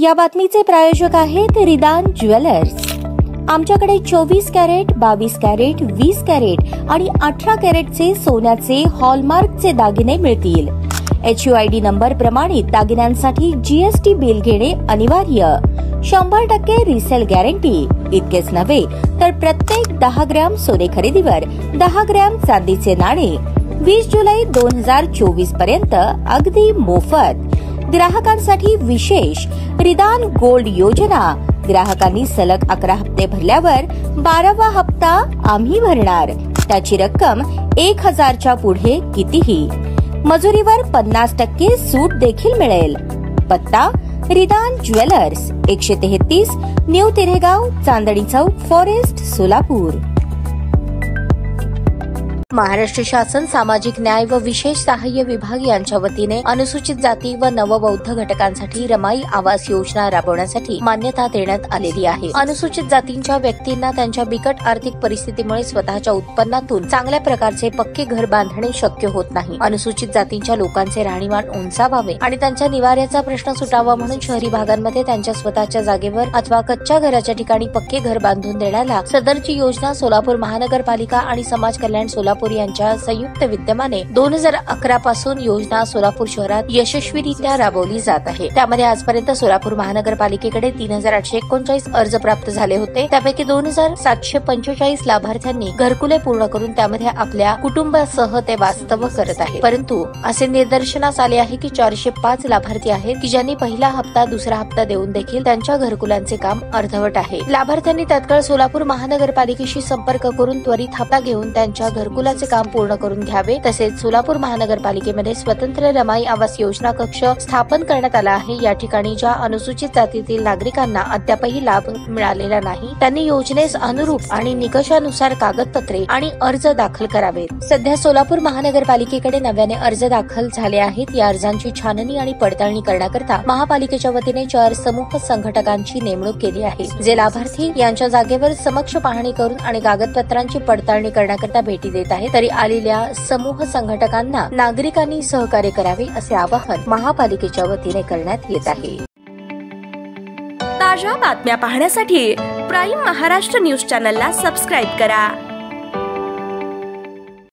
या बातमीचे प्रायोजक आहेत रिदान ज्वेलर्स। आमच्याकडे 24 कॅरेट, 22 कॅरेट, 20 कॅरेट आणि 18 कॅरेटचे सोन्याचे हॉलमार्कचे दागिने मिळतील। HUID नंबर प्रमाणित दागिन्यांसाठी GST बिल घेणे अनिवार्य। 100% रिसेल गॅरंटी। इतकेच नव्हे तर प्रत्येक 10 ग्रॅम सोने खरेदीवर 10 ग्रॅम चांदीचे नाणे 20 जुलै 2024 पर्यंत अगदी मोफत। ग्राहकांसाठी विशेष रिदान गोल्ड योजना। ग्राहकांनी सलग 11 हप्ते भरल्यावर 12वा हप्ता आम्ही भरणार। त्याची रक्कम 1000च्या पुढे कितीही। मजुरीवर 50% सूट देखील मिळेल। पत्ता रिदान jewellers, 133 new तिरेगाव, Chandni Chowk, forest, Solapur. Maharashtra शासन सामाजिक न्याय व विशेष सहाय्य विभाग यांच्या वतीने अनुसूचित जाती व नवबौद्ध घटकांसाठी रमाई आवास योजना राबवण्यासाठी मान्यता देण्यात आलेली आहे। अनुसूचित जातींच्या व्यक्तींना त्यांच्या बिकट आर्थिक परिस्थितीमुळे स्वतःच्या उत्पन्नातून चांगल्या प्रकारचे पक्के घर बांधणे शक्य होत नाही। अनुसूचित जातींच्या लोकांचे राहणीमान उंचावावे आणि त्यांच्या निवाऱ्याचा प्रश्न सुटावा म्हणून शहरी भागांमध्ये त्यांच्या स्वतःच्या जागेवर अथवा कच्च्या घराच्या ठिकाणी पक्के घर बांधून देण्याला सदरची योजना सोलापूर महानगरपालिका आणि समाज कल्याण सोलापूर यांच्या संयुक्त विद्यमाने 2011 पासून योजना सोलापूर शहरात यशस्वीरित्या राबवली जात आहे। त्यामध्ये आजपर्यंत सोलापूर महानगरपालिकेकडे 3839 अर्ज प्राप्त झाले होते। त्यापैकी 2745 लाभार्थ्यांनी घरकुले पूर्ण करून त्यामध्ये आपल्या कुटुंबासह ते वास्तव्य करत आहे। परंतु असे निदर्शनास आले आहे की 405 लाभार्थी आहेत की ज्यांनी पहिला हप्ता, दुसरा हप्ता देऊन देखील त्यांच्या घरकुलांचे काम अर्धवट आहे। लाभार्थ्यांनी तात्काळ सोलापूर महानगरपालिकेशी संपर्क करून त्वरित हप्ता घेऊन त्यांच्या घरकुला काम पूर्ण करून घ्यावे। तसेच सोलापूर महानगरपालिकेमध्ये स्वतंत्र रमाई आवास योजना कक्ष स्थापन करण्यात आला आहे। या ठिकाणी ज्या अनुसूचित जातीतील नागरिकांना अद्यापही लाभ मिळालेला नाही त्यांनी योजनेस अनुरूप आणि निकषानुसार कागदपत्रे आणि अर्ज दाखल करावेत। सध्या सोलापूर महानगरपालिकेकडे नव्याने अर्ज दाखल झाले आहेत। या अर्जांची छाननी आणि पडताळणी करण्याकरता महापालिकेच्या वतीने 4 समूह संघटकांची नेमणूक केली आहे, जे लाभार्थी यांच्या जागेवर समक्ष पाहणी करून आणि कागदपत्रांची पडताळणी करण्याकरता भेटी देत आहेत। तरी आलेल्या समूह संघटकांना नागरिकांनी सहकार्य करावे असे आवाहन महापालिकेच्या वतीने करण्यात येत आहे। ताज्या बातम्या पाहण्यासाठी प्राईम महाराष्ट्र न्यूज चॅनलला सबस्क्राईब करा।